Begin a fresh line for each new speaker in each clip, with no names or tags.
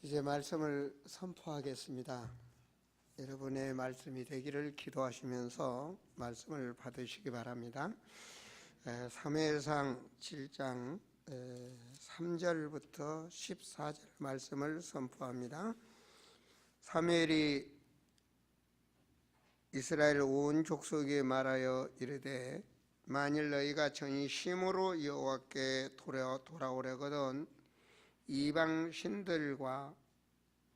이제 말씀을 선포하겠습니다. 여러분의 말씀이 되기를 기도하시면서 말씀을 받으시기 바랍니다. 사무엘상 7장 3절부터 14절 말씀을 선포합니다. 사무엘이 이스라엘 온 족속에 말하여 이르되 만일 너희가 전심으로 여호와께 돌아오려거든 이방 신들과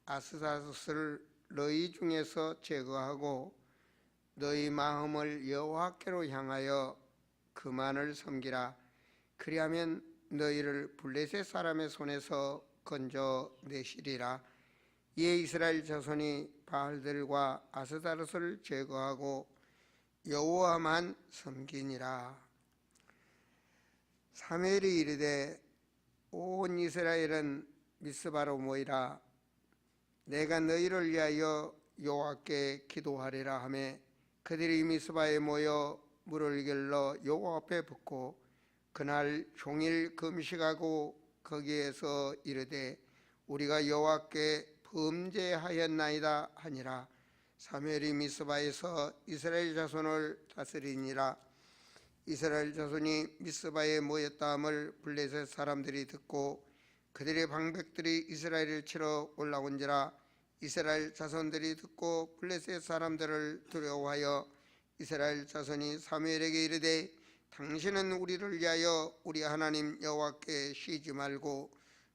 아스타롯을 너희 중에서 제거하고 너희 마음을 여호와께로 향하여 그만을 섬기라. 그리하면 너희를 블레셋 사람의 손에서 건져내시리라. 이에 이스라엘 자손이 바알들과 아스타롯을 제거하고 여호와만 섬기니라. 사무엘이 이르되 온 이스라엘은 미스바로 모이라. 내가 너희를 위하여 여호와께 기도하리라 하매 그들이 미스바에 모여 물을 길러 여호와 앞에 붓고 그날 종일 금식하고 거기에서 이르되 우리가 여호와께 범죄하였나이다 하니라. 사무엘이 미스바에서 이스라엘 자손을 다스리니라. 이스라엘 자손이 미스바에 모였다함을 블레셋 사람들이 듣고 그들의 방백들이 이스라엘을 치러 올라온지라. 이스라엘 자손들이 듣고 블레셋 사람들을 두려워하여 이스라엘 자손이 사무엘에게 이르되 당신은 우리를 위하여 우리 하나님 여호와께 쉬지 말고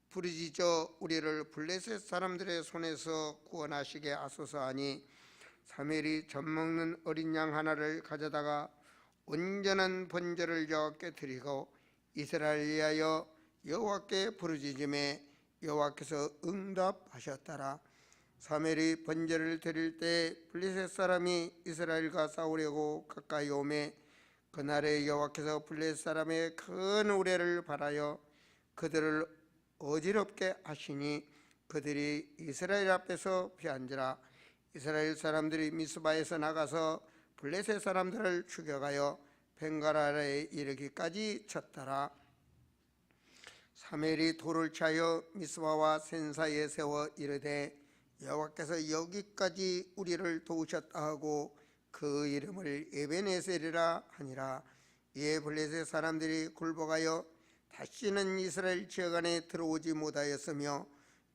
부르짖어 우리를 블레셋 사람들의 손에서 구원하시게 하소서 하니 사무엘이 젖먹는 어린 양 하나를 가져다가 온전한 번제를 여호와께 드리고 이스라엘 위하여 여호와께 부르짖음에 여호와께서 응답하셨더라. 사무엘이 번제를 드릴 때 블레셋 사람이 이스라엘과 싸우려고 가까이 오매 그날에 여호와께서 블레셋 사람의 큰 우레를 발하여 그들을 어지럽게 하시니 그들이 이스라엘 앞에서 피한지라. 이스라엘 사람들이 미스바에서 나가서 블레셋 사람들을 죽여가여 벵갈 아래에 이르기까지 쳤더라. 사무엘이 돌을 차여 미스바와 센 사이에 세워 이르되 여호와께서 여기까지 우리를 도우셨다 하고 그 이름을 에벤에셀이라 하니라. 이에 블레셋 사람들이 굴복하여 다시는 이스라엘 지역 안에 들어오지 못하였으며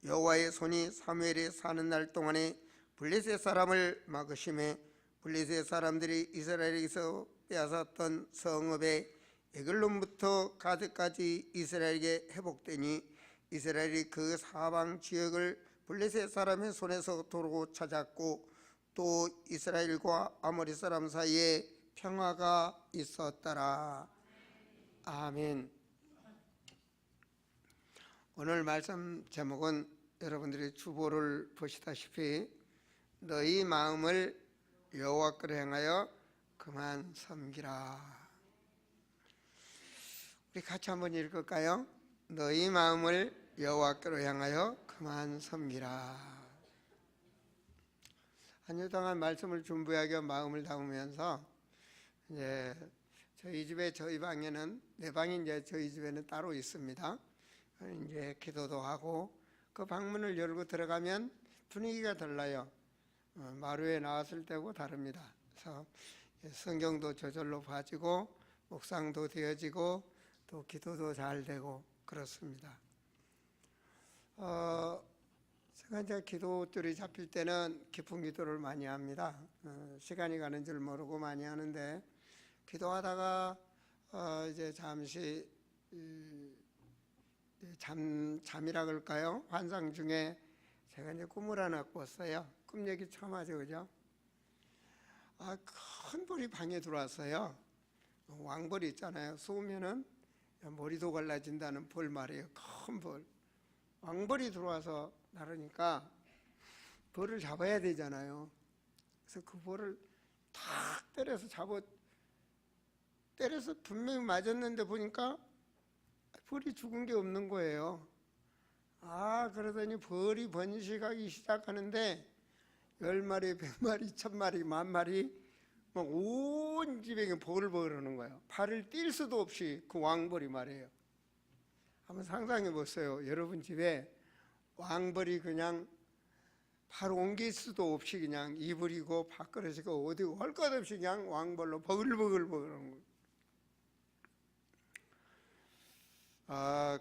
여호와의 손이 사무엘이 사는 날 동안에 블레셋 사람을 막으심에 블레셋 사람들이 이스라엘에게서 빼앗았던 성읍에 에글론부터 가드까지 이스라엘에게 회복되니 이스라엘이 그 사방 지역을 블레셋 사람의 손에서 도로 찾았고 또 이스라엘과 아모리 사람 사이에 평화가 있었더라. 아멘. 오늘 말씀 제목은 여러분들이 주보를 보시다시피 너희 마음을 여호와께로 향하여 그만 섬기라. 우리 같이 한번 읽을까요? 너희 마음을 여호와께로 향하여 그만 섬기라. 한 주 동안 말씀을 준비하기 마음을 담으면서 이제 저희 집에 저희 방에는 내 방이 이제 저희 집에는 따로 있습니다. 이제 기도도 하고 그 방문을 열고 들어가면 분위기가 달라요. 마루에 나왔을 때고 다릅니다. 그래서 성경도 저절로 봐지고 묵상도 되어지고 또 기도도 잘 되고 그렇습니다. 제가 이제 기도줄이 잡힐 때는 깊은 기도를 많이 합니다. 시간이 가는 줄 모르고 많이 하는데 기도하다가 이제 잠시 잠이라 그럴까요? 환상 중에 제가 이제 꿈을 하나 꿨어요. 꿈 얘기 처음 하죠, 그죠? 큰 벌이 방에 들어왔어요. 왕벌이 있잖아요. 쏘면은 머리도 갈라진다는 벌 말이에요. 큰 벌. 왕벌이 들어와서 나르니까 벌을 잡아야 되잖아요. 그래서 그 벌을 탁 때려서 때려서 분명히 맞았는데 보니까 벌이 죽은 게 없는 거예요. 그러더니 벌이 번식하기 시작하는데 10마리, 100마리, 1000마리, 10,000마리 막 온 집에 벌을 버르는 거예요. 발을 뛸 수도 없이 그 왕벌이 말이에요. 한번 상상해 보세요. 여러분 집에 왕벌이 그냥 바로 옮길 수도 없이 그냥 이불이고 밥그릇이고 어디 할 것 없이 그냥 왕벌로 버글버글버글한 거예요.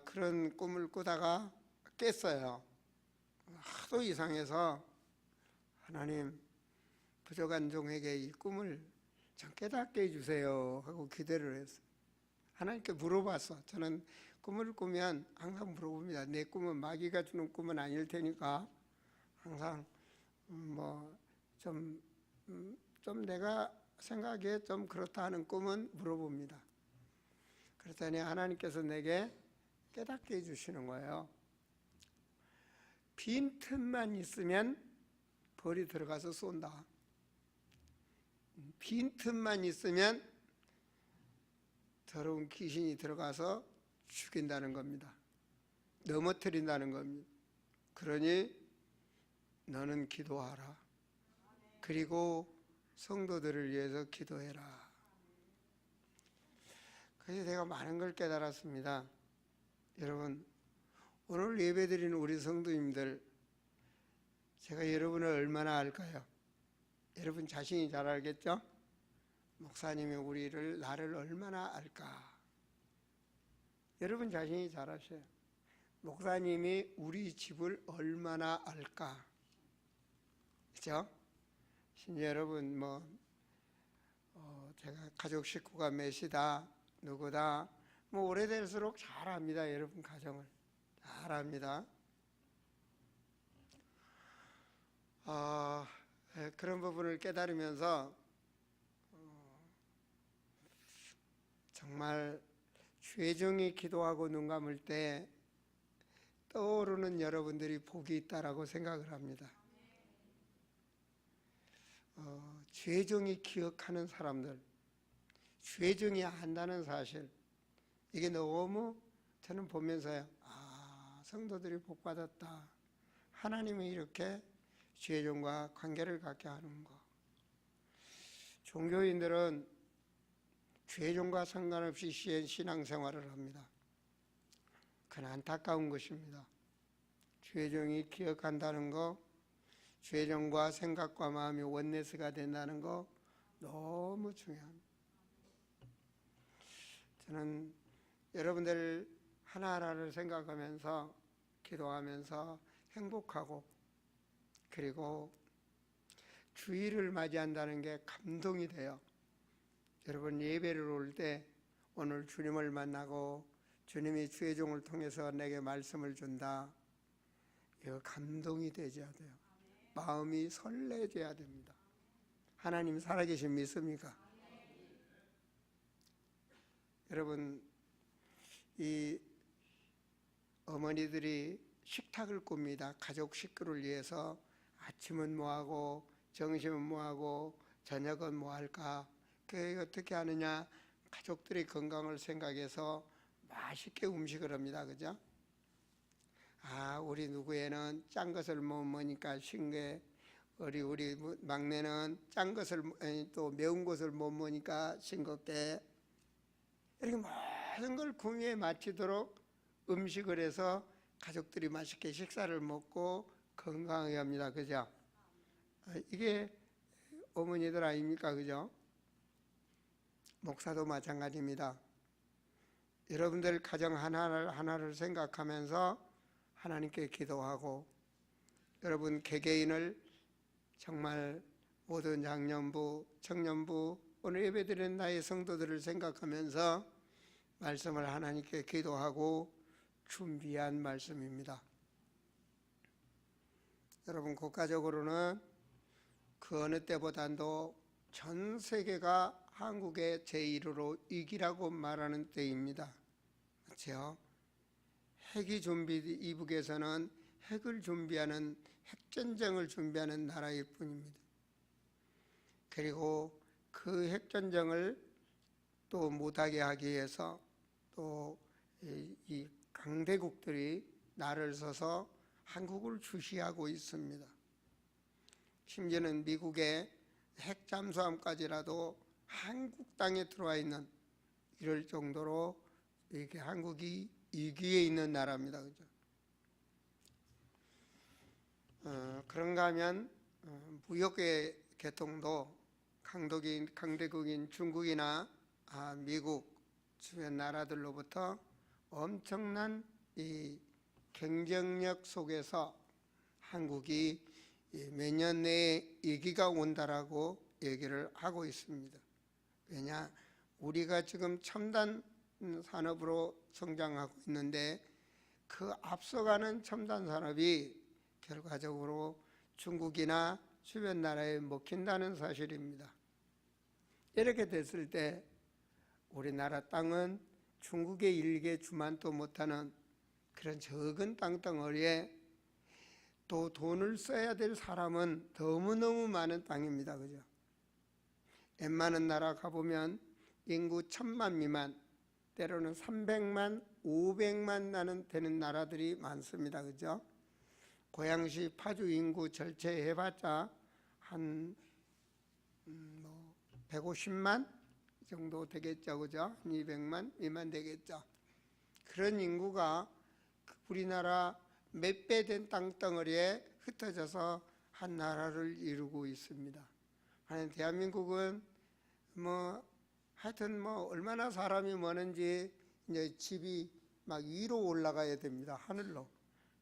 그런 꿈을 꾸다가 깼어요. 하도 이상해서 하나님, 부족한 종에게 이 꿈을 좀 깨닫게 해주세요 하고 기도를 했어요. 하나님께 물어봤어. 저는 꿈을 꾸면 항상 물어봅니다. 내 꿈은 마귀가 주는 꿈은 아닐 테니까 항상 좀 내가 생각에 좀 그렇다 하는 꿈은 물어봅니다. 그랬더니 하나님께서 내게 깨닫게 해주시는 거예요. 빈틈만 있으면 벌이 들어가서 쏜다. 빈틈만 있으면 더러운 귀신이 들어가서 죽인다는 겁니다. 넘어뜨린다는 겁니다. 그러니 너는 기도하라. 그리고 성도들을 위해서 기도해라. 그래서 내가 많은 걸 깨달았습니다. 여러분, 오늘 예배드리는 우리 성도님들, 제가 여러분을 얼마나 알까요? 여러분 자신이 잘 알겠죠? 목사님이 나를 얼마나 알까? 여러분 자신이 잘 아셔요. 목사님이 우리 집을 얼마나 알까? 그죠? 심지어 여러분 제가 가족 식구가 몇이다, 누구다, 오래될수록 잘 압니다. 여러분 가정을 잘 압니다. 그런 부분을 깨달으면서 정말 죄종이 기도하고 눈 감을 때 떠오르는 여러분들이 복이 있다라고 생각을 합니다. 죄종이 기억하는 사람들, 죄종이 안다는 사실, 이게 너무 저는 보면서요, 성도들이 복받았다. 하나님이 이렇게 죄종과 관계를 갖게 하는 거. 종교인들은 죄종과 상관없이 신앙생활을 합니다. 그건 안타까운 것입니다. 죄종이 기억한다는 거, 죄종과 생각과 마음이 원네스가 된다는 거 너무 중요합니다. 저는 여러분들 하나하나를 생각하면서 기도하면서 행복하고, 그리고 주일을 맞이한다는 게 감동이 돼요. 여러분 예배를 올 때 오늘 주님을 만나고 주님이 주의 종을 통해서 내게 말씀을 준다, 이거 감동이 되어야 돼요. 마음이 설레져야 됩니다. 하나님 살아계신 믿습니까? 여러분, 이 어머니들이 식탁을 꿉니다. 가족 식구를 위해서 아침은 뭐하고 점심은 뭐하고 저녁은 뭐할까. 그게 어떻게 하느냐, 가족들의 건강을 생각해서 맛있게 음식을 합니다. 그죠? 우리 누구에는 짠 것을 못 먹으니까 싱게, 우리 막내는 짠 것을, 또 매운 것을 못 먹으니까 싱겁게, 이렇게 모든 걸 구미에 맞추도록 음식을 해서 가족들이 맛있게 식사를 먹고 건강하게 합니다. 그죠? 이게 어머니들 아닙니까? 그죠? 목사도 마찬가지입니다. 여러분들 가정 하나를 생각하면서 하나님께 기도하고, 여러분 개개인을 정말 모든 장년부, 청년부, 오늘 예배드리는 나의 성도들을 생각하면서 말씀을 하나님께 기도하고 준비한 말씀입니다. 여러분 국가적으로는 그 어느 때보다도 전 세계가 한국의 제1호로 위기라고 말하는 때입니다. 그렇죠? 핵이 준비, 이북에서는 핵을 준비하는, 핵전쟁을 준비하는 나라일 뿐입니다. 그리고 그 핵전쟁을 또 못하게 하기 위해서 또 이 강대국들이 나를 서서 한국을 주시하고 있습니다. 심지어는 미국의 핵 잠수함까지라도 한국 땅에 들어와 있는, 이럴 정도로 이렇게 한국이 위기에 있는 나라입니다. 그죠? 그런가 하면 무역의 개통도 강대국인 중국이나 미국 주변 나라들로부터 엄청난 이 경쟁력 속에서 한국이 몇 년 내에 위기가 온다라고 얘기를 하고 있습니다. 왜냐? 우리가 지금 첨단 산업으로 성장하고 있는데 그 앞서가는 첨단 산업이 결과적으로 중국이나 주변 나라에 먹힌다는 사실입니다. 이렇게 됐을 때 우리나라 땅은 중국의 일개 주만도 못하는 그런 적은 땅덩어리에 또 돈을 써야 될 사람은 너무너무 많은 땅입니다. 그죠? 웬만한 나라 가보면 인구 1000만 미만, 때로는 300만, 500만 되는 나라들이 많습니다. 그죠? 고양시 파주 인구 절체해봤자 한 150만 정도 되겠죠. 그죠? 200만 미만 되겠죠. 그런 인구가 우리나라 몇 배 된 땅덩어리에 흩어져서 한 나라를 이루고 있습니다. 대한민국은 하여튼 얼마나 사람이 많은지 이제 집이 막 위로 올라가야 됩니다. 하늘로.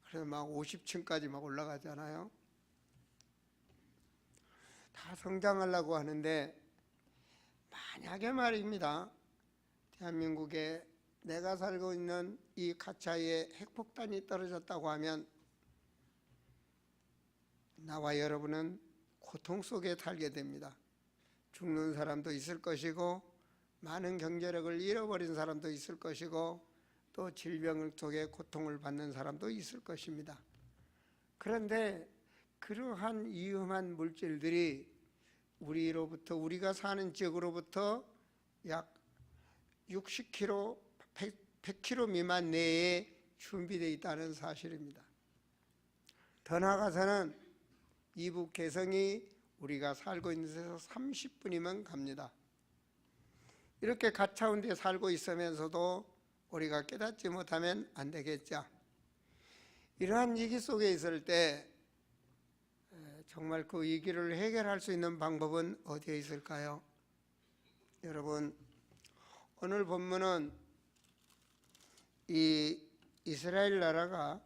그래서 막 50층까지 막 올라가잖아요. 다 성장하려고 하는데 만약에 말입니다. 대한민국에 내가 살고 있는 이 가차에 핵폭탄이 떨어졌다고 하면 나와 여러분은 고통 속에 살게 됩니다. 죽는 사람도 있을 것이고 많은 경제력을 잃어버린 사람도 있을 것이고 또 질병 속에 고통을 받는 사람도 있을 것입니다. 그런데 그러한 위험한 물질들이 우리가 사는 지역으로부터 약 60km, 100km 미만 내에 준비되어 있다는 사실입니다. 더 나아가서는 이북 개성이 우리가 살고 있는 데서 30분이면 갑니다. 이렇게 가차운 데 살고 있으면서도 우리가 깨닫지 못하면 안 되겠죠. 이러한 위기 속에 있을 때 정말 그 위기를 해결할 수 있는 방법은 어디에 있을까요? 여러분, 오늘 본문은 이 이스라엘 나라가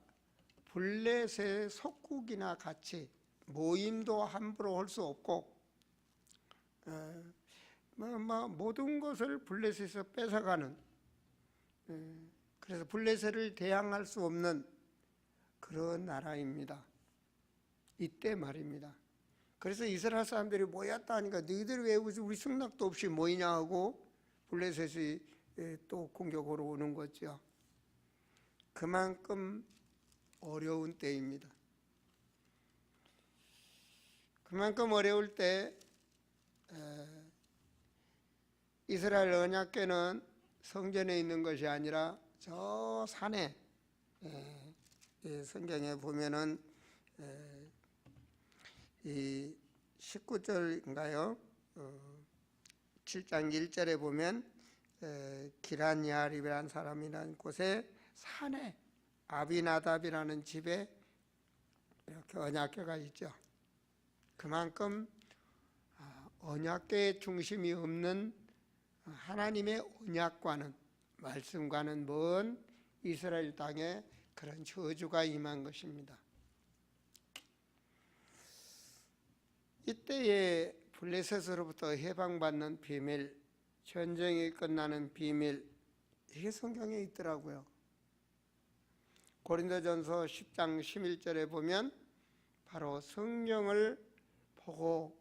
블레셋의 속국이나 같이 모임도 함부로 할 수 없고 모든 것을 블레셋에서 뺏어가는, 그래서 블레셋을 대항할 수 없는 그런 나라입니다. 이때 말입니다. 그래서 이스라엘 사람들이 모였다 하니까 너희들 왜 우리 승낙도 없이 모이냐 하고 블레셋이 또 공격으로 오는 거죠. 그만큼 어려운 때입니다. 그만큼 어려울 때 이스라엘 언약궤는 성전에 있는 것이 아니라 저 산에, 성경에 보면은 이 19절인가요? 7장 1절에 보면 기란야립이라는 사람이라는 곳에 산에 아비나답이라는 집에 이렇게 언약궤가 있죠. 그만큼 언약궤의 중심이 없는 하나님의 언약과는, 말씀과는 먼 이스라엘 땅에 그런 저주가 임한 것입니다. 이때에 블레셋으로부터 해방받는 비밀, 전쟁이 끝나는 비밀, 이게 성경에 있더라고요. 고린도전서 10장 11절에 보면 바로 성경을 보고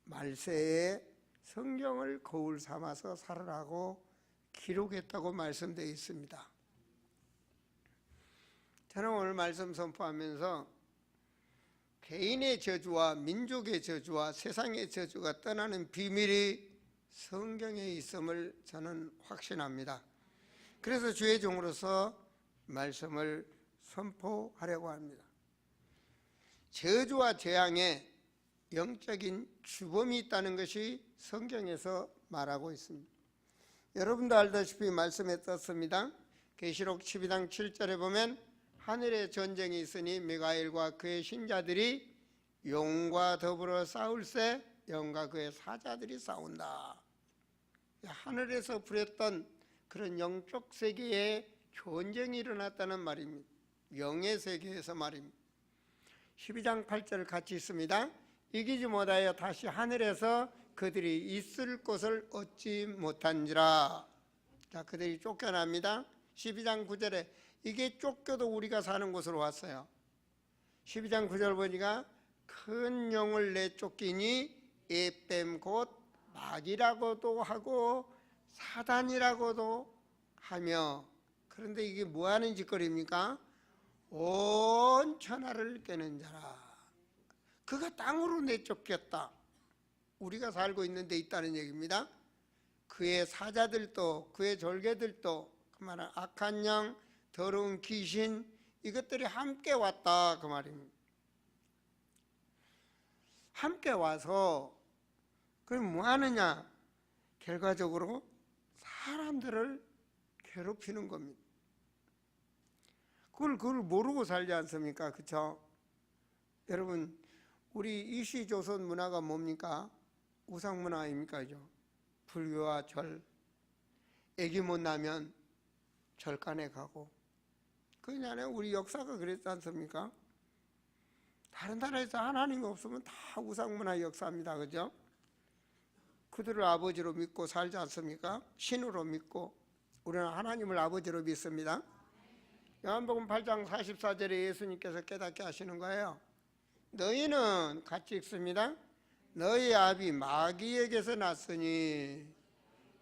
말세에 성경을 거울 삼아서 살으라고 기록했다고 말씀되어 있습니다. 저는 오늘 말씀 선포하면서 개인의 저주와 민족의 저주와 세상의 저주가 떠나는 비밀이 성경에 있음을 저는 확신합니다. 그래서 주의 종으로서 말씀을 선포하려고 합니다. 저주와 재앙에 영적인 주범이 있다는 것이 성경에서 말하고 있습니다. 여러분도 알다시피 말씀에 떴습니다. 계시록 12장 7절에 보면 하늘에 전쟁이 있으니 미가엘과 그의 신자들이 영과 더불어 싸울세 영과 그의 사자들이 싸운다. 하늘에서 부렸던 그런 영적 세계에 전쟁이 일어났다는 말입니다. 영의 세계에서 말입니다. 12장 8절 같이 있습니다. 이기지 못하여 다시 하늘에서 그들이 있을 곳을 얻지 못한지라. 자, 그들이 쫓겨납니다. 12장 9절에 이게 쫓겨도 우리가 사는 곳으로 왔어요. 12장 9절 보니까 큰 영을 내쫓기니 에뱀 곧 마귀라고도 하고 사단이라고도 하며. 그런데 이게 뭐하는 짓거리입니까? 온 천하를 깨는 자라. 그가 땅으로 내쫓겼다. 우리가 살고 있는 데 있다는 얘기입니다. 그의 사자들도 그의 졸개들도 그 말은 악한 영, 더러운 귀신 이것들이 함께 왔다 그 말입니다. 함께 와서 그럼 뭐 하느냐? 결과적으로 사람들을 괴롭히는 겁니다. 그걸 모르고 살지 않습니까? 그렇죠? 여러분, 우리 이시조선 문화가 뭡니까? 우상 문화입니까? 그죠? 불교와 절, 애기 못 나면 절간에 가고. 그냥 우리 역사가 그랬지 않습니까? 다른 나라에서 하나님이 없으면 다 우상 문화 역사입니다. 그죠? 그들을 아버지로 믿고 살지 않습니까? 신으로 믿고. 우리는 하나님을 아버지로 믿습니다. 요한복음 8장 44절에 예수님께서 깨닫게 하시는 거예요. 너희는 같이 읽습니다. 너희 아비 마귀에게서 났으니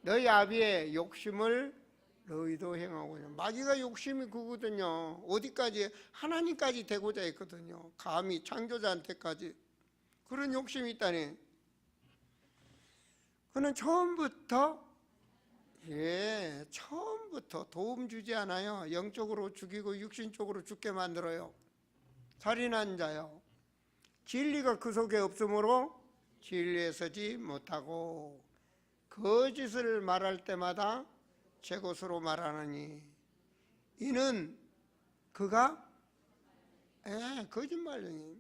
너희 아비의 욕심을 너희도 행하고요. 마귀가 욕심이 그거거든요. 어디까지? 하나님까지 되고자 했거든요. 감히 창조자한테까지. 그런 욕심이 있다니. 그는 처음부터 도움 주지 않아요. 영적으로 죽이고 육신적으로 죽게 만들어요. 살인한 자요. 진리가 그 속에 없으므로 진리에 서지 못하고 거짓을 말할 때마다 제 것으로 말하느니 이는 그가 거짓말쟁이.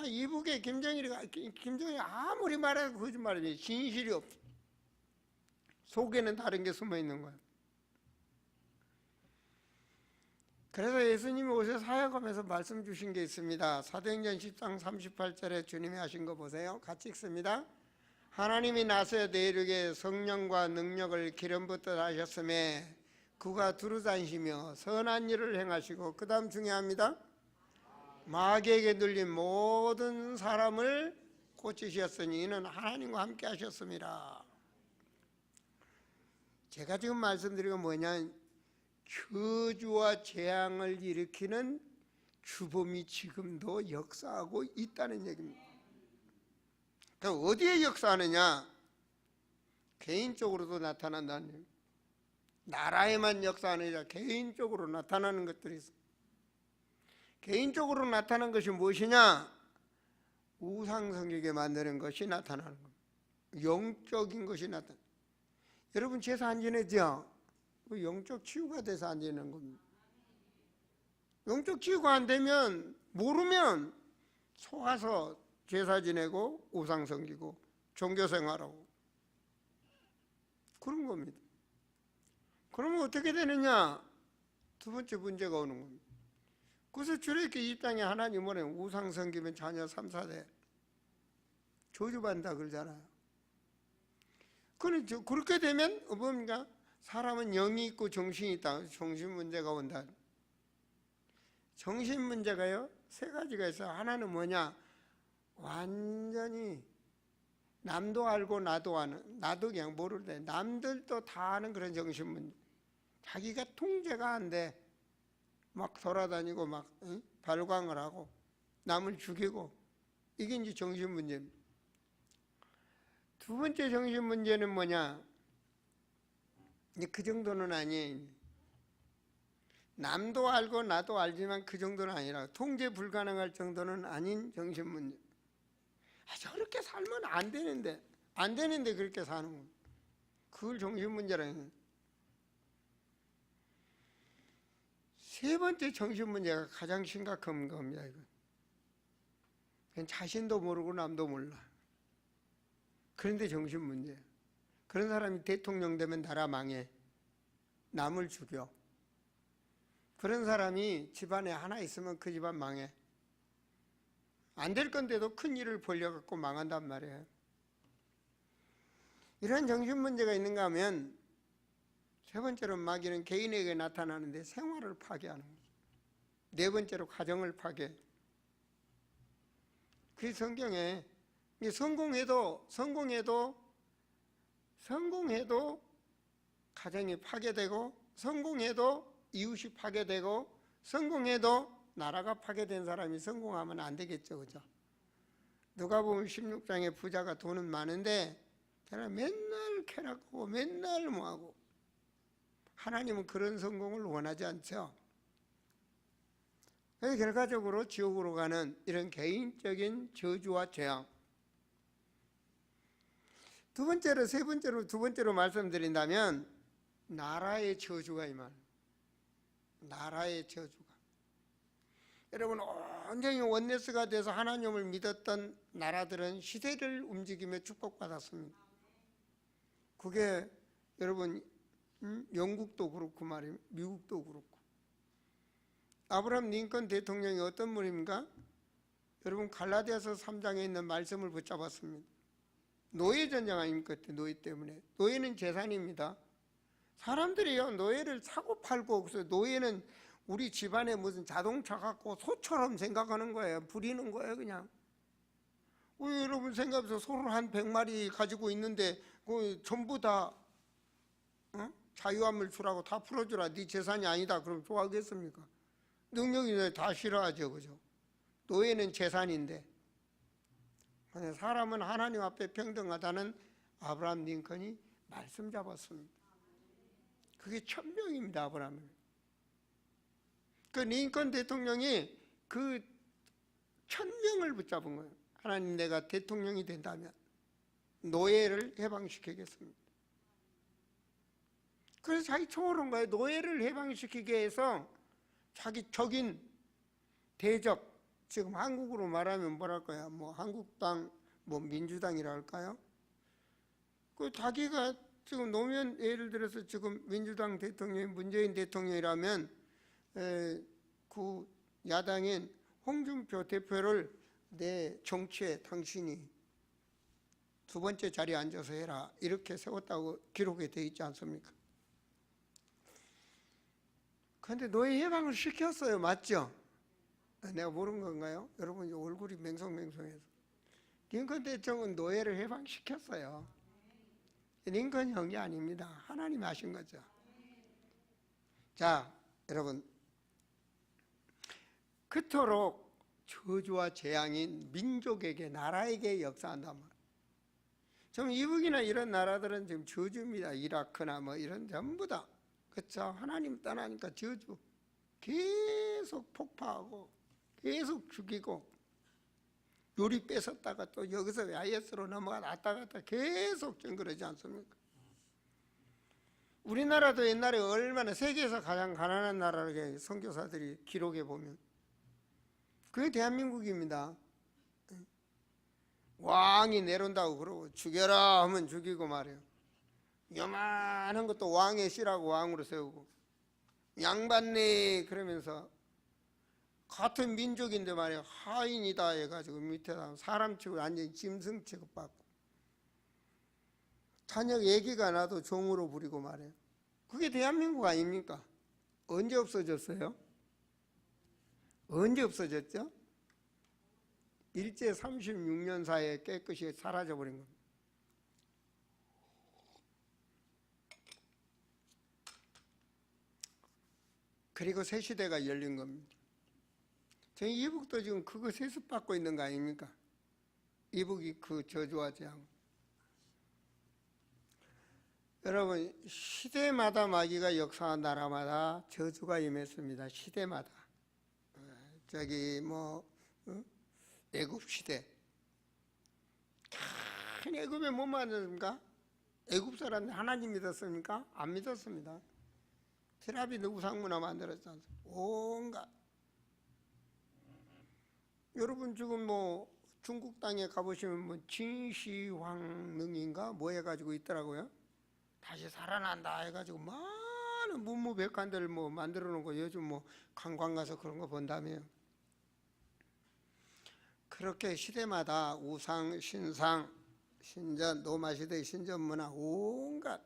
이북의 김정일이 아무리 말해도 거짓말이지. 진실이 없어. 속에는 다른 게 숨어 있는 거예요. 그래서 예수님이 오셔 사역하면서 말씀 주신 게 있습니다. 사도행전 10장 38절에 주님이 하신 거 보세요. 같이 읽습니다. 하나님이 나서 내륙에 성령과 능력을 기름 붓듯 하셨음에 그가 두루다니시며 선한 일을 행하시고, 그 다음 중요합니다. 마귀에게 눌린 모든 사람을 고치셨으니 이는 하나님과 함께 하셨습니다. 제가 지금 말씀드린 건 뭐냐, 저주와 재앙을 일으키는 주범이 지금도 역사하고 있다는 얘기입니다. 그러니까 어디에 역사하느냐? 개인적으로도 나타난다는 얘기입니다. 나라에만 역사하는 게 아니라 개인적으로 나타나는 것들이 있어요. 개인적으로 나타나는 것이 무엇이냐? 우상성기게 만드는 것이 나타나는 겁니다. 영적인 것이 나타나는. 여러분 제사 안 지내죠? 영적 치유가 돼서 안 지내는 겁니다. 영적 치유가 안 되면, 모르면 속아서 제사 지내고 우상 섬기고 종교생활하고 그런 겁니다. 그러면 어떻게 되느냐? 두 번째 문제가 오는 겁니다. 그래서 출애굽기 20장에 하나님은 우상 섬기면 자녀 3, 4대 저주받는다 그러잖아요. 그렇게 되면 뭡니까? 사람은 영이 있고 정신이 있다. 정신 문제가 온다. 정신 문제가요, 세 가지가 있어요. 하나는 뭐냐? 완전히 남도 알고 나도 아는, 나도 그냥 모르는데 남들도 다 아는 그런 정신 문제. 자기가 통제가 안 돼. 막 돌아다니고 막 발광을 하고 남을 죽이고, 이게 이제 정신 문제입니다. 두 번째 정신 문제는 뭐냐? 그 정도는 아니에요. 남도 알고 나도 알지만 그 정도는 아니라, 통제 불가능할 정도는 아닌 정신 문제. 저렇게 살면 안 되는데 그렇게 사는 거예요. 그걸 정신 문제라는 거예요. 세 번째 정신 문제가 가장 심각한 겁니다. 이건. 그냥 자신도 모르고 남도 몰라. 그런데 정신 문제예요. 그런 사람이 대통령 되면 나라 망해. 남을 죽여. 그런 사람이 집안에 하나 있으면 그 집안 망해. 안 될 건데도 큰 일을 벌려갖고 망한단 말이에요. 이런 정신 문제가 있는가 하면 세 번째로 마귀는 개인에게 나타나는데 생활을 파괴하는 거죠. 네 번째로 가정을 파괴. 그 성경에 성공해도 가정이 파괴되고, 성공해도 이웃이 파괴되고, 성공해도 나라가 파괴된 사람이 성공하면 안 되겠죠. 그죠? 누가 보면 16장에 부자가 돈은 많은데 걔는 맨날 쾌락하고 맨날 뭐하고. 하나님은 그런 성공을 원하지 않죠. 그래서 결과적으로 지옥으로 가는 이런 개인적인 저주와 재앙. 두 번째로 말씀드린다면 나라의 저주가 임하는. 나라의 저주가. 여러분, 온전히 원네스가 돼서 하나님을 믿었던 나라들은 시대를 움직이며 축복받았습니다. 그게 여러분 영국도 그렇고 말이에요. 미국도 그렇고. 아브라함 링컨 대통령이 어떤 분입니까? 여러분 갈라디아서 3장에 있는 말씀을 붙잡았습니다. 노예 전쟁 아닙니까? 그때 노예 때문에. 노예는 재산입니다. 사람들이요 노예를 사고 팔고, 그래서 노예는 우리 집안에 무슨 자동차 갖고 소처럼 생각하는 거예요. 부리는 거예요 그냥. 여러분 생각해서 소를 한 100마리 가지고 있는데 그 전부 다 자유함을 주라고 다 풀어주라. 네 재산이 아니다. 그럼 좋아하겠습니까? 능력이 다 싫어하죠. 그죠? 노예는 재산인데. 사람은 하나님 앞에 평등하다는 아브라함 링컨이 말씀 잡았습니다. 그게 천명입니다. 아브라함은. 그 링컨 대통령이 그 천명을 붙잡은 거예요. 하나님, 내가 대통령이 된다면 노예를 해방시키겠습니다. 그래서 자기 총으로인 거예요. 노예를 해방시키기 위해서 자기 적인 대적, 지금 한국으로 말하면 뭐랄까요? 뭐 한국당, 뭐 민주당이라 할까요? 그 자기가 지금 노무현, 예를 들어서 지금 민주당 대통령이 문재인 대통령이라면 그 야당인 홍준표 대표를 내 정치에 당신이 두 번째 자리에 앉아서 해라 이렇게 세웠다고 기록에 되어 있지 않습니까? 그런데 노예 해방을 시켰어요. 맞죠? 내가 모르는 건가요? 여러분 얼굴이 맹성맹성해서. 링컨 대통령은 노예를 해방시켰어요. 링컨 형이 아닙니다. 하나님이 하신 거죠. 자, 여러분, 그토록 저주와 재앙인 민족에게, 나라에게 역사한단 말이에요. 지금 이북이나 이런 나라들은 지금 저주입니다. 이라크나 뭐 이런 전부 다. 그렇죠? 하나님 떠나니까 저주. 계속 폭파하고 계속 죽이고, 요리 뺏었다가 또 여기서 IS로 넘어갔다 갔다 계속 그러지 않습니까? 우리나라도 옛날에 얼마나 세계에서 가장 가난한 나라를 선교사들이 기록해 보면 그게 대한민국입니다. 왕이 내려온다고 그러고 죽여라 하면 죽이고 말이에요. 요만한 것도 왕의 씨라고 왕으로 세우고, 양반네 그러면서 같은 민족인데 말이에요. 하인이다 해가지고 밑에다 사람 치고 완전히 짐승 취급받고, 자녀 얘기가 나도 종으로 부리고 말이에요. 그게 대한민국 아닙니까? 언제 없어졌어요? 언제 없어졌죠? 일제 36년 사이에 깨끗이 사라져버린 겁니다. 그리고 새 시대가 열린 겁니다. 저희 이북도 지금 그거 세습받고 있는 거 아닙니까? 이북이 그 저주와 재앙. 여러분, 시대마다 마귀가 역사한 나라마다 저주가 임했습니다. 시대마다. 저기 애굽 시대. 큰 애굽에 뭐 만났습니까? 애굽 사람들 하나님 믿었습니까? 안 믿었습니다. 히라비 우상문화 만들었지 않습니까? 온갖. 여러분 지금 뭐 중국 땅에 가보시면 뭐 진시황릉인가 뭐 해가지고 있더라고요. 다시 살아난다 해가지고 많은 문무백관들 뭐 만들어 놓은 거 요즘 뭐 관광 가서 그런 거 본다며요. 그렇게 시대마다 우상, 신상, 신전, 로마 시대의 신전 문화 온갖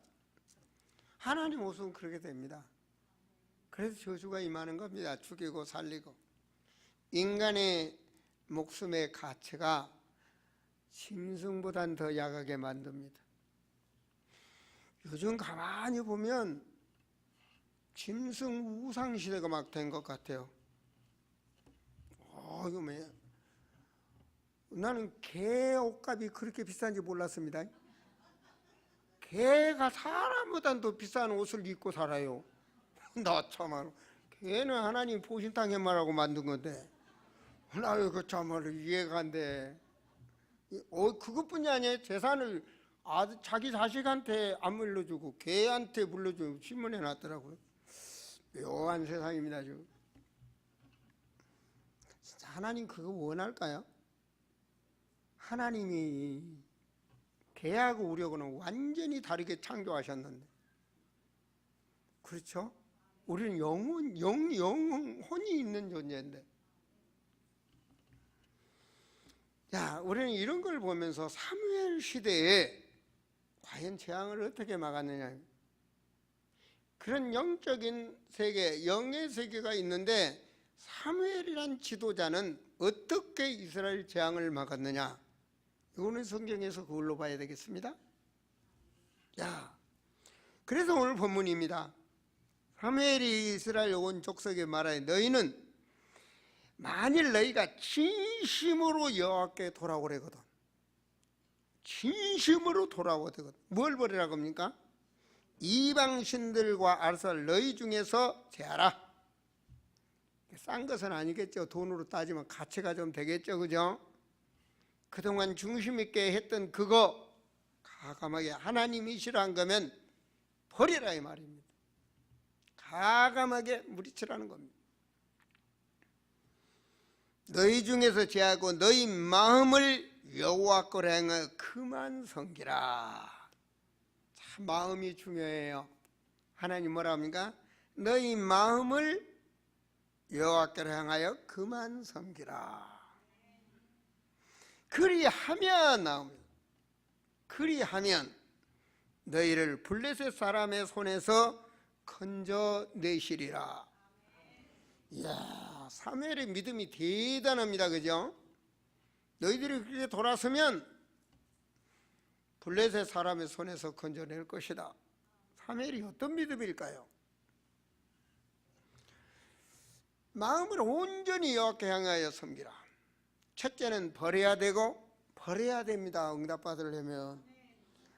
하나님 옷은 그렇게 됩니다. 그래서 저주가 임하는 겁니다. 죽이고 살리고. 인간의 목숨의 가치가 짐승보단 더 약하게 만듭니다. 요즘 가만히 보면 짐승 우상 시대가 막 된 것 같아요. 이거 뭐야? 나는 개 옷값이 그렇게 비싼지 몰랐습니다. 개가 사람보다 더 비싼 옷을 입고 살아요. 나 참말로 개는 하나님 보신탕 해마라고 만든 건데 나 이거 참말로 이해가 안 돼. 그것뿐이 아니에요. 재산을 자기 자식한테 안 물려주고 개한테 물려주고 신문에 놨더라고요. 묘한 세상입니다 지금. 진짜 하나님 그거 원할까요? 하나님이 개하고 우리하고는 완전히 다르게 창조하셨는데, 그렇죠? 우리는 영혼이 있는 존재인데. 자, 우리는 이런 걸 보면서 사무엘 시대에 과연 재앙을 어떻게 막았느냐, 그런 영적인 세계, 영의 세계가 있는데 사무엘이란 지도자는 어떻게 이스라엘 재앙을 막았느냐, 이거는 성경에서 그걸로 봐야 되겠습니다. 자, 그래서 오늘 본문입니다. 사무엘이 이스라엘 온 족속에 말하여 너희는 만일 너희가 진심으로 여호와께 돌아오려거든, 진심으로 돌아오거든, 뭘 버리라고 합니까? 이방신들과 알살 너희 중에서 제하라. 싼 것은 아니겠죠. 돈으로 따지면 가치가 좀 되겠죠, 그죠? 그동안 중심 있게 했던 그거 가감하게 하나님이 싫어한 거면 버리라 이 말입니다. 가감하게 물리치라는 겁니다. 너희 중에서 제하고 너희 마음을 여호와 거로 행하여 그만 섬기라. 참 마음이 중요해요. 하나님 뭐라 합니까? 너희 마음을 여호와께로 향하여 그만 섬기라. 그리하면 나옵니다. 그리하면 너희를 블레셋 사람의 손에서 건져내시리라. 이야, 사무엘의 믿음이 대단합니다, 그죠? 너희들이 그렇게 돌아서면 블레셋 사람의 손에서 건져낼 것이다. 사무엘이 어떤 믿음일까요? 마음을 온전히 여호와께 향하여 섬기라. 첫째는 버려야 되고, 버려야 됩니다. 응답받으려면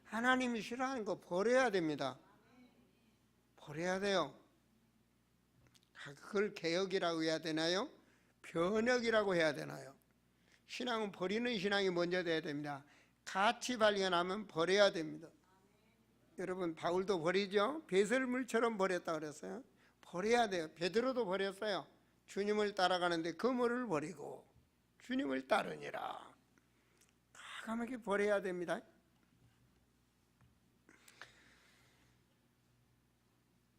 하나님이 싫어하는 거 버려야 됩니다. 버려야 돼요. 그걸 개혁이라고 해야 되나요? 변혁이라고 해야 되나요? 신앙은 버리는 신앙이 먼저 돼야 됩니다. 가치 발견하면 버려야 됩니다. 여러분, 바울도 버리죠? 배설물처럼 버렸다 그랬어요. 버려야 돼요. 베드로도 버렸어요. 주님을 따라가는데 그물을 버리고 주님을 따르니라. 가감하게 버려야 됩니다.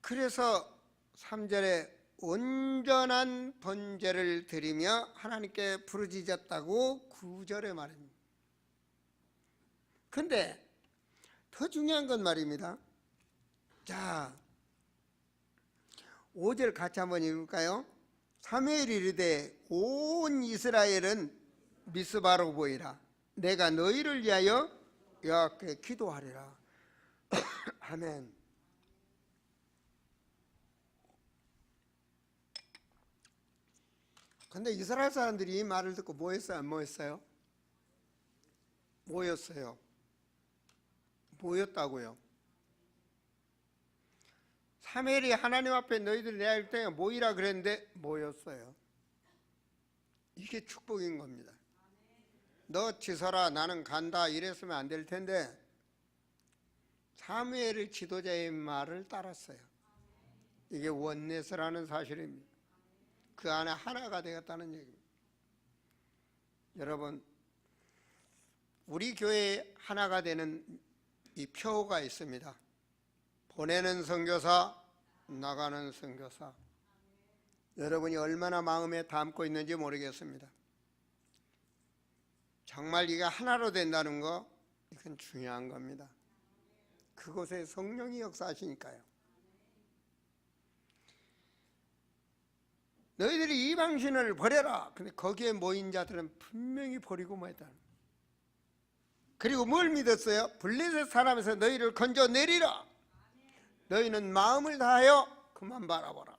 그래서 3절에 온전한 번제를 드리며 하나님께 부르짖었다고 9절에 말입니다. 근데 더 중요한 건 말입니다. 자, 5절 같이 한번 읽을까요? 사무엘이 이르되 온 이스라엘은 미스바로 보이라. 내가 너희를 위하여 여호와께 기도하리라. 아멘. 근데 이스라엘 사람들이 이 말을 듣고 뭐 했어요? 안 뭐 했어요? 모였어요. 모였다고요. 사무엘이 하나님 앞에 너희들 내야 할 때 모이라 그랬는데 모였어요. 이게 축복인 겁니다. 너 지서라 나는 간다 이랬으면 안 될 텐데 사무엘의 지도자의 말을 따랐어요. 이게 원내스라는 사실입니다. 그 안에 하나가 되었다는 얘기입니다. 여러분, 우리 교회에 하나가 되는 이 표가 있습니다. 보내는 선교사, 나가는 선교사. 여러분이 얼마나 마음에 담고 있는지 모르겠습니다. 정말 이가 하나로 된다는 거, 이건 중요한 겁니다. 그곳에 성령이 역사하시니까요. 너희들이 이방신을 버려라. 근데 거기에 모인 자들은 분명히 버리고 뭐했다. 그리고 뭘 믿었어요? 블레셋 사람에서 너희를 건져내리라. 너희는 마음을 다하여 그만 바라보라.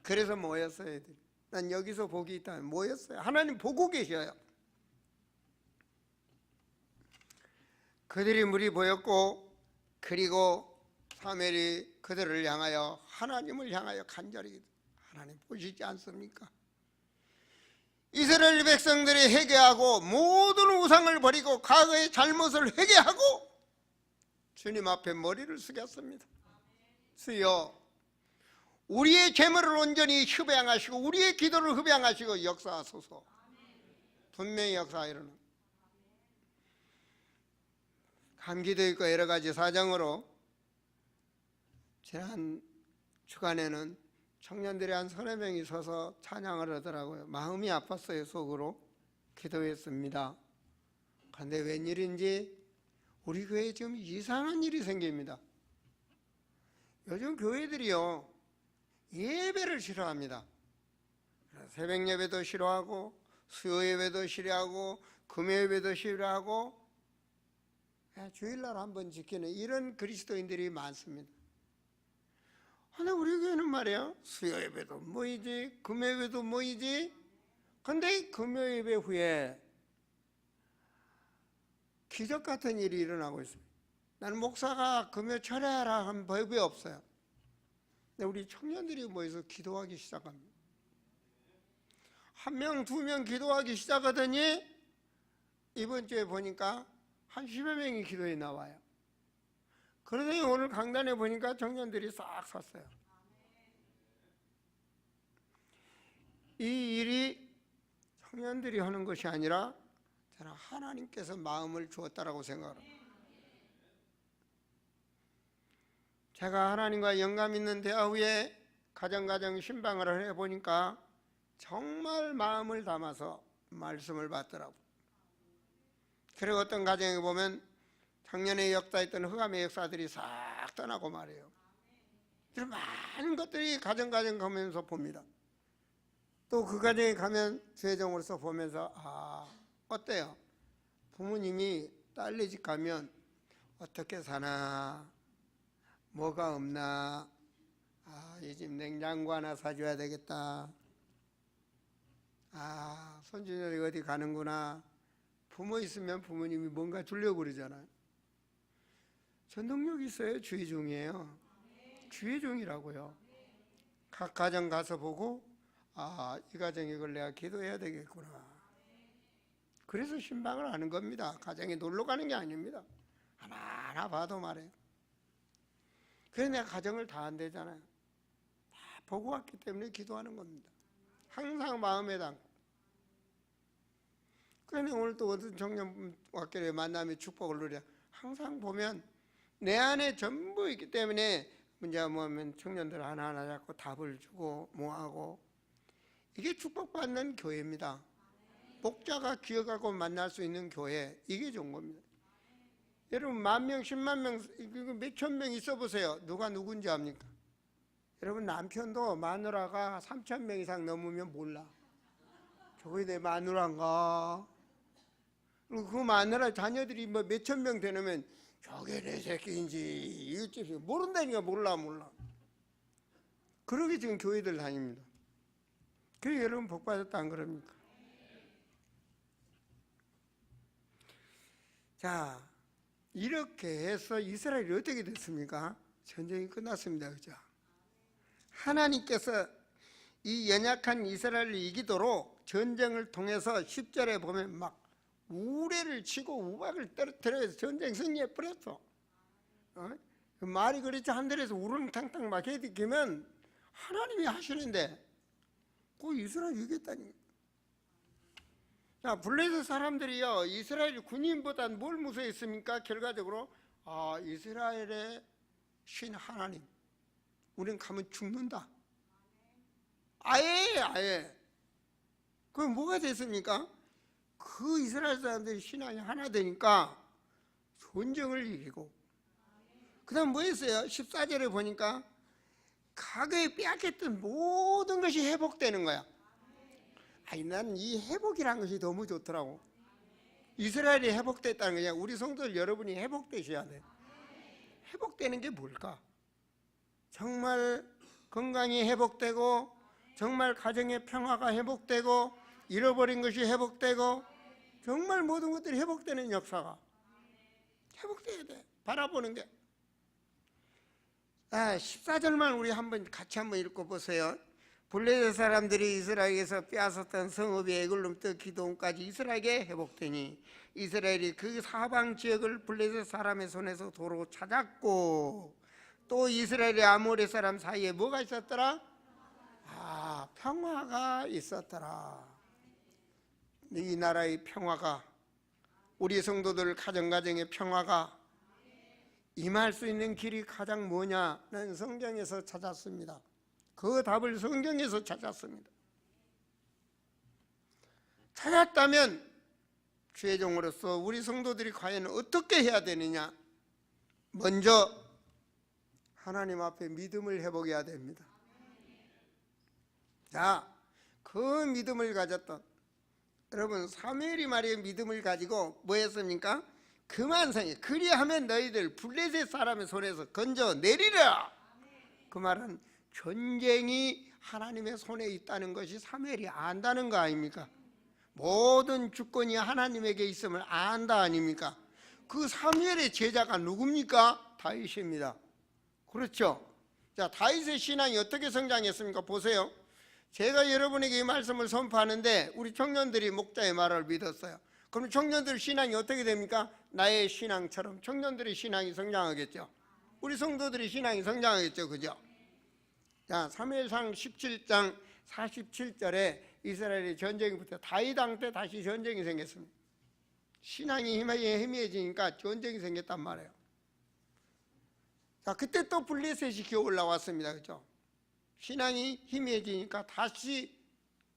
그래서 모였어요. 애들이. 난 여기서 복이 있다면 모였어요. 하나님 보고 계셔요. 그들이 물이 보였고, 그리고 사무엘이 그들을 향하여 하나님을 향하여 간절히, 하나님 보시지 않습니까? 이스라엘 백성들이 회개하고 모든 우상을 버리고 과거의 잘못을 회개하고 주님 앞에 머리를 숙였습니다. 주여, 우리의 재물을 온전히 흡양하시고 우리의 기도를 흡양하시고 역사하소서. 분명히 역사하리라. 감기도 있고 여러 가지 사정으로 지난 주간에는 청년들이 한 30명이 서서 찬양을 하더라고요. 마음이 아팠어요. 속으로 기도했습니다. 그런데 웬일인지 우리 교회에 지금 이상한 일이 생깁니다. 요즘 교회들이요, 예배를 싫어합니다. 새벽 예배도 싫어하고 수요 예배도 싫어하고 금요 예배도 싫어하고 주일날 한번 지키는 이런 그리스도인들이 많습니다. 근데 우리 교회는 말이야, 수요 예배도 모이지 금요 예배도 모이지. 근데 금요 예배 후에 기적 같은 일이 일어나고 있습니다. 나는 목사가 금요 철회하라 한 법이 없어요. 근데 우리 청년들이 모여서 기도하기 시작합니다. 한 명, 두 명 기도하기 시작하더니 이번 주에 보니까 한 10여 명이 기도에 나와요. 그러더니 오늘 강단에 보니까 청년들이 싹 섰어요. 이 일이 청년들이 하는 것이 아니라 저는 하나님께서 마음을 주었다라고 생각합니다. 제가 하나님과 영감 있는 대화 후에 가정 신방을 해보니까 정말 마음을 담아서 말씀을 받더라고요. 그리고 어떤 가정에 보면 작년에 역사했던 흑암의 역사들이 싹 떠나고 말이에요. 그런 많은 것들이 가정 가면서 봅니다. 또 그 가정에 가면 주회장으로서 보면서 어때요? 부모님이 딸네 집 가면 어떻게 사나, 뭐가 없나, 이 집 냉장고 하나 사줘야 되겠다, 손주들이 어디 가는구나. 부모 있으면 부모님이 뭔가 주려고 그러잖아요. 전능력 있어요. 주의종이에요. 주의종이라고요. 각 가정 가서 보고 이 가정에 이걸 내가 기도해야 되겠구나. 그래서 신방을 하는 겁니다. 가정에 놀러 가는 게 아닙니다. 하나하나 봐도 말해요. 그래서 내가 가정을 다 안 되잖아요. 다 보고 왔기 때문에 기도하는 겁니다. 항상 마음에 담고. 그런데 오늘 또 어떤 청년 왔길래 만남의 축복을 누려. 항상 보면 내 안에 전부 있기 때문에 문제가 뭐하면 청년들 하나하나 잡고 답을 주고 뭐하고, 이게 축복받는 교회입니다. 목자가 기억하고 만날 수 있는 교회, 이게 좋은 겁니다. 여러분 10,000명, 100,000명, 몇천 명 있어 보세요. 누가 누군지 압니까? 여러분 남편도 마누라가 3,000명 이상 넘으면 몰라. 저게 내 마누라인가? 그리고 그 마누라 자녀들이 뭐 몇천 명 되면 저게 내 새끼인지 이웃집이 모른다니까. 몰라. 그러게 지금 교회들 다닙니다. 그래 여러분 복 받았다 안 그럽니까? 자, 이렇게 해서 이스라엘이 어떻게 됐습니까? 전쟁이 끝났습니다. 그죠? 하나님께서 이 연약한 이스라엘을 이기도록 전쟁을 통해서 10절에 보면 막 우레를 치고 우박을 떨어뜨려서 전쟁 승리해 버렸어. 말이 그렇지 하늘에서 우렁탕탕 막 해디키면 하나님이 하시는데 그 이스라엘 이겼다니. 자, 블레셋 사람들이요 이스라엘 군인보다 뭘 무서워했습니까? 결과적으로 이스라엘의 신 하나님, 우린 가면 죽는다. 아예. 그럼 뭐가 됐습니까? 그 이스라엘 사람들이 신앙이 하나 되니까 전쟁을 이기고, 그 다음 뭐 했어요? 14절에 보니까 과거에 빼앗겼던 모든 것이 회복되는 거야. 난 이 회복이라는 것이 너무 좋더라고. 이스라엘이 회복됐다는 거냐. 우리 성도들 여러분이 회복되셔야 돼. 회복되는 게 뭘까? 정말 건강이 회복되고, 정말 가정의 평화가 회복되고, 잃어버린 것이 회복되고, 정말 모든 것들이 회복되는 역사가 회복돼야 돼. 바라보는 게. 14절만 우리 같이 한번 읽어보세요. 블레셋 사람들이 이스라엘에서 빼앗았던 성읍이 에글론부터 기돔까지 이스라엘에게 회복되니 이스라엘이 그 사방 지역을 블레셋 사람의 손에서 도로 찾았고, 또 이스라엘의 아모레 사람 사이에 뭐가 있었더라? 평화가 있었더라. 이 나라의 평화가, 우리 성도들 가정가정의 평화가 임할 수 있는 길이 가장 뭐냐는 성경에서 찾았습니다. 그 답을 성경에서 찾았습니다. 찾았다면 주의 종으로서 우리 성도들이 과연 어떻게 해야 되느냐? 먼저 하나님 앞에 믿음을 회복해야 됩니다. 자, 그 믿음을 가졌던 여러분, 사무엘이 말이에요 믿음을 가지고 뭐 했습니까? 그만성에 그리하면 너희들 블레셋 사람의 손에서 건져 내리라. 그 말은 전쟁이 하나님의 손에 있다는 것이 사무엘이 안다는 거 아닙니까? 모든 주권이 하나님에게 있음을 안다 아닙니까? 그 사무엘의 제자가 누굽니까? 다윗입니다. 그렇죠? 자, 다윗의 신앙이 어떻게 성장했습니까? 보세요. 제가 여러분에게 이 말씀을 선포하는데 우리 청년들이 목자의 말을 믿었어요. 그럼 청년들 신앙이 어떻게 됩니까? 나의 신앙처럼 청년들의 신앙이 성장하겠죠. 우리 성도들의 신앙이 성장하겠죠. 그죠? 자, 사무엘상 17장 47절에 이스라엘의 전쟁이 붙어 다윗 왕 때 다시 전쟁이 생겼습니다. 신앙이 희미해지니까 전쟁이 생겼단 말이에요. 자, 그때 또 블레셋이 기어 올라왔습니다. 그죠? 신앙이 희미해지니까 다시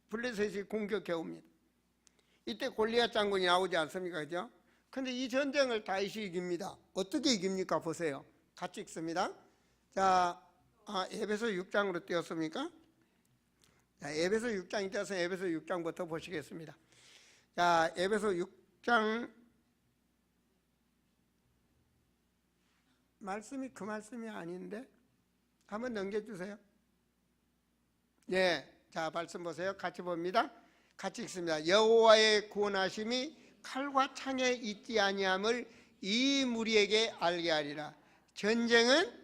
블레셋이 공격해 옵니다. 이때 골리앗 장군이 나오지 않습니까? 그죠? 근데 이 전쟁을 다윗이 이깁니다. 어떻게 이깁니까? 보세요. 같이 읽습니다. 자, 에베소 6장으로 띄었습니까? 자, 에베소 6장이 띄어서 에베소 6장부터 보시겠습니다. 자, 에베소 6장 말씀이 그 말씀이 아닌데 한번 넘겨주세요. 네, 자, 말씀 보세요. 같이 봅니다. 같이 읽습니다. 여호와의 구원하심이 칼과 창에 있지 아니함을 이 무리에게 알게 하리라. 전쟁은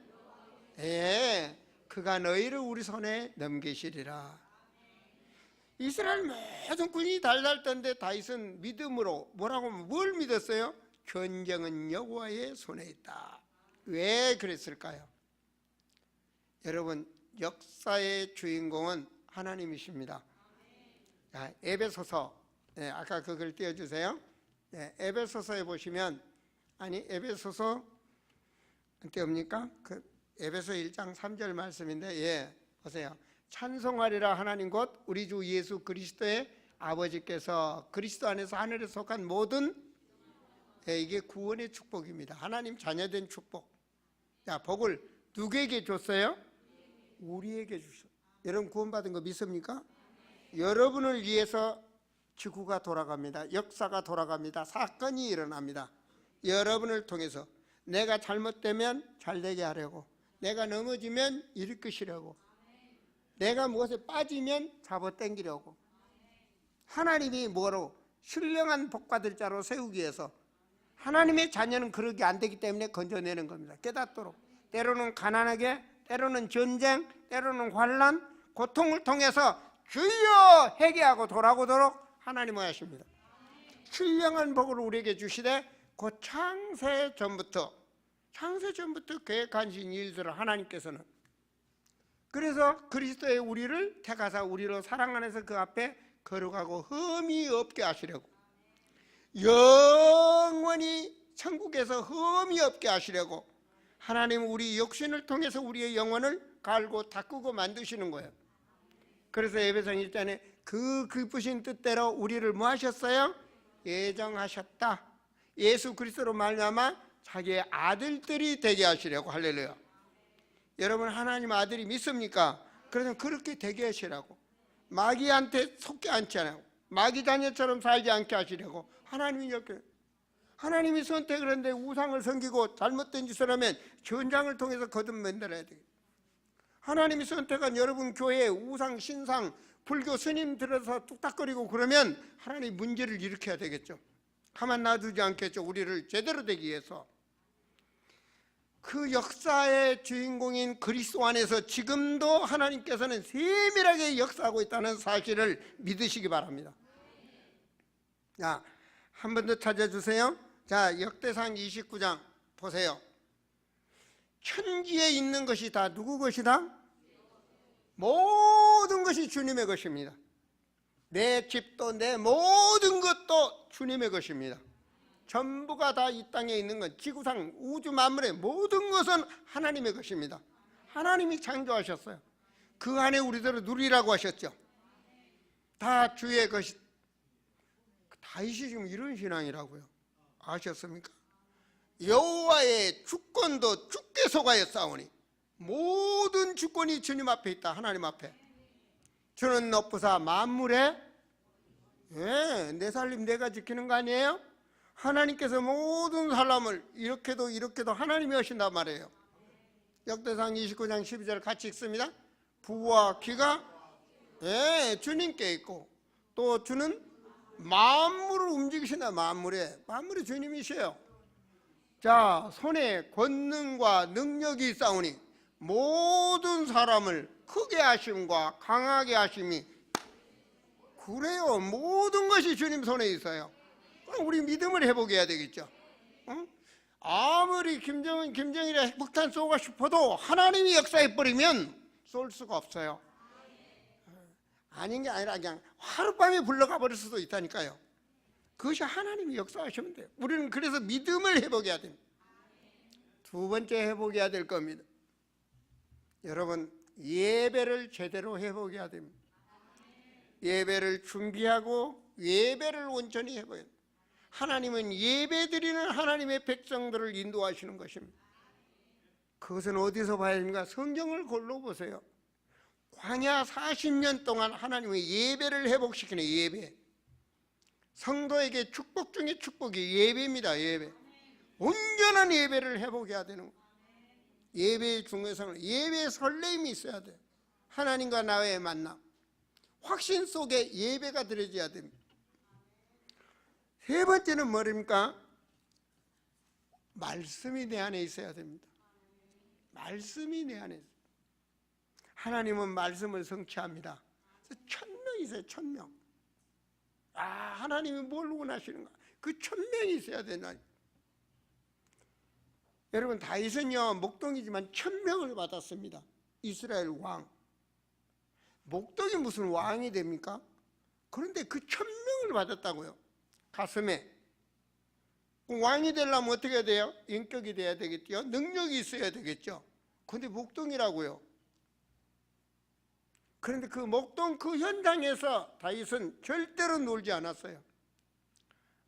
그가 너희를 우리 손에 넘기시리라. 이스라엘 모든 군이 달달 떴는데 다윗은 믿음으로 뭐라고 하면 뭘 믿었어요? 전쟁은 여호와의 손에 있다. 왜 그랬을까요? 여러분, 역사의 주인공은 하나님이십니다. 자, 에베소서, 아까 그걸 띄워주세요. 에베소서에 보시면, 에베소서 띄웁니까? 그 에베소 1장 3절 말씀인데, 보세요. 찬송하리라 하나님 곧 우리 주 예수 그리스도의 아버지께서 그리스도 안에서 하늘에 속한 모든, 이게 구원의 축복입니다. 하나님 자녀된 축복. 자, 복을 누구에게 줬어요? 우리에게 주셨어요. 여러분 구원받은 거 믿습니까? 여러분을 위해서 지구가 돌아갑니다. 역사가 돌아갑니다. 사건이 일어납니다. 여러분을 통해서 내가 잘못되면 잘되게 하려고, 내가 넘어지면 일으키시려고, 내가 무엇에 빠지면 잡아당기려고, 하나님이 뭐로 신령한 복받을 자로 세우기 위해서, 하나님의 자녀는 그러기 안 되기 때문에 건져내는 겁니다. 깨닫도록. 때로는 가난하게, 때로는 전쟁, 때로는 환난, 고통을 통해서 주여 회개하고 돌아오도록 하나님은 하십니다. 신령한 복을 우리에게 주시되 그 창세 전부터 창세전부터 계획하신 일들을 하나님께서는, 그래서 그리스도의 우리를 택하사 우리로 사랑 안에서 그 앞에 거룩하고 흠이 없게 하시려고, 영원히 천국에서 흠이 없게 하시려고 하나님은 우리 육신을 통해서 우리의 영혼을 갈고 닦고 만드시는 거예요. 그래서 에베소서 1장에 그 기쁘신 뜻대로 우리를 뭐 하셨어요? 예정하셨다. 예수 그리스도로 말미암아 자기의 아들들이 되게 하시려고. 할렐루야. 여러분 하나님 아들이 믿습니까? 그래서 그렇게 되게 하시라고. 마귀한테 속지 않지 않고 마귀 자녀처럼 살지 않게 하시려고 하나님이 이렇게, 하나님이 선택을 했는데 우상을 섬기고 잘못된 짓을 하면 전장을 통해서 거듭만들어야 돼요. 하나님이 선택한 여러분 교회에 우상, 신상, 불교 스님 들어서 뚝딱거리고 그러면 하나님 문제를 일으켜야 되겠죠. 가만 놔두지 않겠죠. 우리를 제대로 되기 위해서. 그 역사의 주인공인 그리스도 안에서 지금도 하나님께서는 세밀하게 역사하고 있다는 사실을 믿으시기 바랍니다. 자, 한 번 더 찾아주세요. 자, 역대상 29장 보세요. 천지에 있는 것이 다 누구 것이다? 모든 것이 주님의 것입니다. 내 집도 내 모든 것도 주님의 것입니다. 전부가 다 이 땅에 있는 건, 지구상 우주 만물의 모든 것은 하나님의 것입니다. 하나님이 창조하셨어요. 그 안에 우리들을 누리라고 하셨죠. 다 주의 것이. 다윗이 지금 이런 신앙이라고요. 아셨습니까? 여호와의 주권도 주께 속하여 싸우니, 모든 주권이 주님 앞에 있다. 하나님 앞에. 주는 높으사 만물에, 내 살림 내가 지키는 거 아니에요? 하나님께서 모든 사람을 이렇게도 이렇게도 하나님이 하신단 말이에요. 역대상 29장 12절 같이 읽습니다. 부와 귀가 주님께 있고, 또 주는 만물을 움직이신다. 만물이 주님이셔요. 자, 손에 권능과 능력이 있사오니 모든 사람을 크게 하심과 강하게 하심이, 그래요. 모든 것이 주님 손에 있어요. 그럼 우리 믿음을 회복해야 되겠죠. 응? 아무리 김정일이 핵폭탄 쏘고 싶어도 하나님이 역사해버리면 쏠 수가 없어요. 아닌 게 아니라 그냥 하룻밤에 불러가 버릴 수도 있다니까요. 그것이 하나님이 역사하시면 돼요. 우리는 그래서 믿음을 회복해야 됩니다. 두 번째 회복해야 될 겁니다. 여러분, 예배를 제대로 회복해야 됩니다. 예배를 준비하고 예배를 온전히 회복해야 됩니다. 하나님은 예배드리는 하나님의 백성들을 인도하시는 것입니다. 그것은 어디서 봐야 됩니까? 성경을 골라보세요. 광야 40년 동안 하나님의 예배를 회복시키는 예배. 성도에게 축복 중에 축복이 예배입니다. 예배. 온전한 예배를 회복해야 되는 거예요. 예배의 중요성은, 예배의 설레임이 있어야 돼요. 하나님과 나의 만남, 확신 속에 예배가 드려져야 됩니다. 세 번째는 뭐입니까? 말씀이 내 안에 있어야 됩니다. 말씀이 내 안에 있어요. 하나님은 말씀을 성취합니다. 1000명 있어요. 1000명. 하나님이 뭘 원하시는가? 그 1000명이 있어야 되나? 여러분, 다윗은요 목동이지만 1000명을 받았습니다. 이스라엘 왕. 목동이 무슨 왕이 됩니까? 그런데 그 1000명을 받았다고요. 가슴에. 왕이 되려면 어떻게 해야 돼요? 인격이 돼야 되겠죠. 능력이 있어야 되겠죠. 그런데 목동이라고요. 그런데 그 목동 그 현장에서 다윗은 절대로 놀지 않았어요.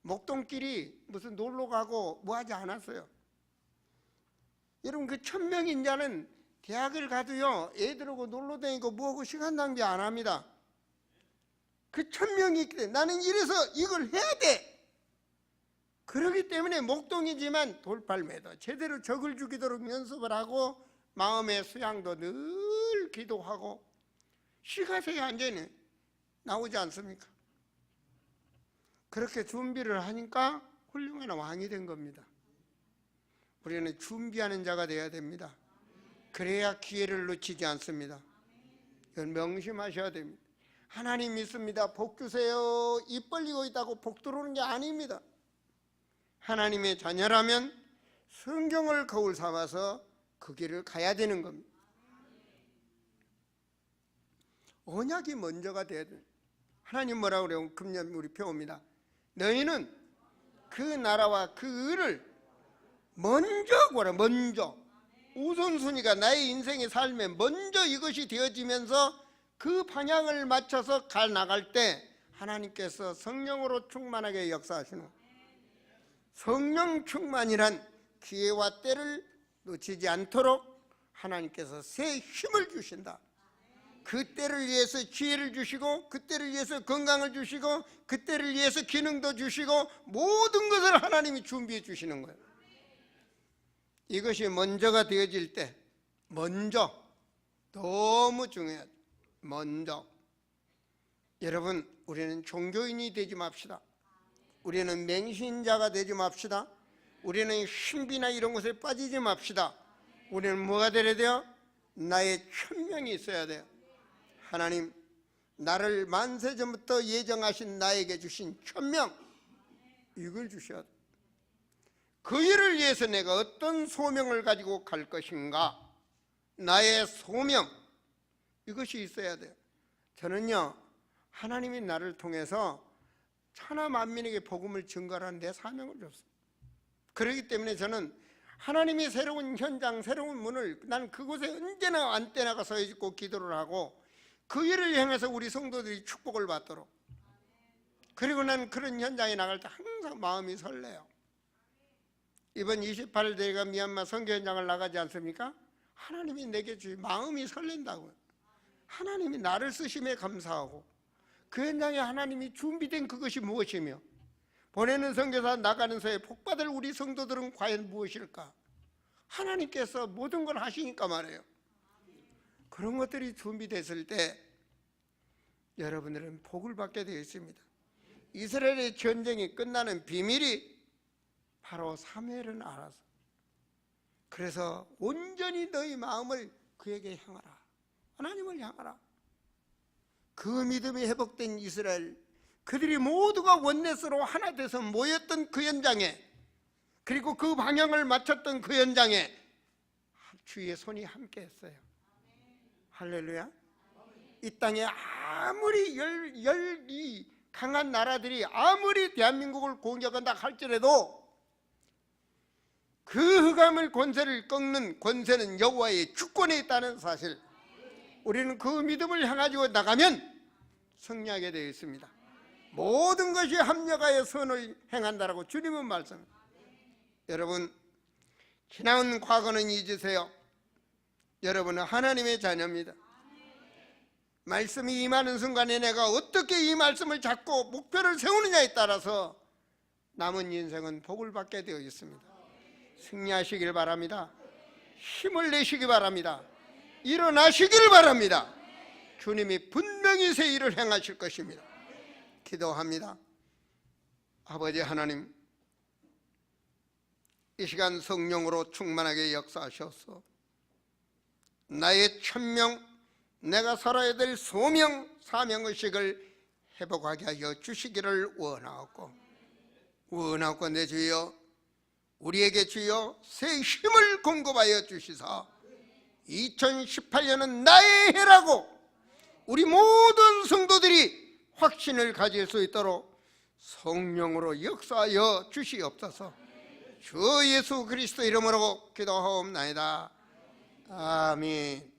목동끼리 무슨 놀러 가고 뭐 하지 않았어요. 여러분, 그 1000명인 자는 대학을 가도요 애들하고 놀러 다니고 뭐하고 시간 낭비 안 합니다. 그 1000명이 있기 때문에 나는 이래서 이걸 해야 돼. 그렇기 때문에 목동이지만 돌팔매도 제대로 적을 죽이도록 연습을 하고 마음의 수양도 늘 기도하고 시가새에 완전히 나오지 않습니까? 그렇게 준비를 하니까 훌륭한 왕이 된 겁니다. 우리는 준비하는 자가 되어야 됩니다. 그래야 기회를 놓치지 않습니다. 이건 명심하셔야 됩니다. 하나님 믿습니다. 복 주세요. 입 벌리고 있다고 복 들어오는 게 아닙니다. 하나님의 자녀라면 성경을 거울 삼아서 그 길을 가야 되는 겁니다. 언약이 먼저가 돼야 돼요. 하나님 뭐라고 그래요? 금년 우리 배웁니다. 너희는 그 나라와 그 의를 먼저 구하라. 먼저. 우선순위가 나의 인생의 삶에 먼저 이것이 되어지면서 그 방향을 맞춰서 나갈 때 하나님께서 성령으로 충만하게 역사하시는 거예요. 성령 충만이란 기회와 때를 놓치지 않도록 하나님께서 새 힘을 주신다. 그 때를 위해서 기회를 주시고, 그 때를 위해서 건강을 주시고, 그 때를 위해서 기능도 주시고, 모든 것을 하나님이 준비해 주시는 거예요. 이것이 먼저가 되어질 때, 먼저, 너무 중요하죠. 먼저. 여러분, 우리는 종교인이 되지 맙시다. 우리는 맹신자가 되지 맙시다. 우리는 신비나 이런 것에 빠지지 맙시다. 우리는 뭐가 되어야 돼요? 나의 천명이 있어야 돼요. 하나님, 나를 만세전부터 예정하신 나에게 주신 천명, 이걸 주셔야 돼요. 그 일을 위해서 내가 어떤 소명을 가지고 갈 것인가, 나의 소명, 이것이 있어야 돼요. 저는요, 하나님이 나를 통해서 천하 만민에게 복음을 증거하는 내 사명을 줬어요. 그렇기 때문에 저는 하나님이 새로운 현장, 새로운 문을, 난 그곳에 언제나 안떼나가 서 있고 기도를 하고 그 일을 향해서 우리 성도들이 축복을 받도록. 그리고 난 그런 현장에 나갈 때 항상 마음이 설레요. 이번 28일 내가 미얀마 선교 현장을 나가지 않습니까? 하나님이 내게 주신 마음이 설렌다고요. 하나님이 나를 쓰심에 감사하고, 그 현장에 하나님이 준비된 그것이 무엇이며, 보내는 선교사 나가는 서에 복받을 우리 성도들은 과연 무엇일까? 하나님께서 모든 걸 하시니까 말이에요. 그런 것들이 준비됐을 때 여러분들은 복을 받게 되어 있습니다. 이스라엘의 전쟁이 끝나는 비밀이 바로 사무엘은 알아서, 그래서 온전히 너희 마음을 그에게 향하라. 하나님을 향하라. 그 믿음이 회복된 이스라엘, 그들이 모두가 원내스로 하나 돼서 모였던 그 현장에, 그리고 그 방향을 맞췄던 그 현장에 주의 손이 함께 했어요. 할렐루야. 이 땅에 아무리 열이 강한 나라들이 아무리 대한민국을 공격한다 할지라도 그 흑암을 권세를 꺾는 권세는 여호와의 주권에 있다는 사실, 우리는 그 믿음을 향하고 나가면 승리하게 되어 있습니다. 모든 것이 합력하여 선을 행한다라고 주님은 말씀합니다. 여러분, 지나온 과거는 잊으세요. 여러분은 하나님의 자녀입니다. 말씀이 임하는 순간에 내가 어떻게 이 말씀을 잡고 목표를 세우느냐에 따라서 남은 인생은 복을 받게 되어 있습니다. 승리하시길 바랍니다. 힘을 내시기 바랍니다. 일어나시길 바랍니다. 주님이 분명히 새 일을 행하실 것입니다. 기도합니다. 아버지 하나님, 이 시간 성령으로 충만하게 역사하셔서 나의 천명, 내가 살아야 될 소명, 사명의식을 회복하게 하여 주시기를 원하옵고 내 주여, 우리에게 주여 새 힘을 공급하여 주시사 2018년은 나의 해라고 우리 모든 성도들이 확신을 가질 수 있도록 성령으로 역사하여 주시옵소서. 주 예수 그리스도 이름으로 기도하옵나이다. 아멘.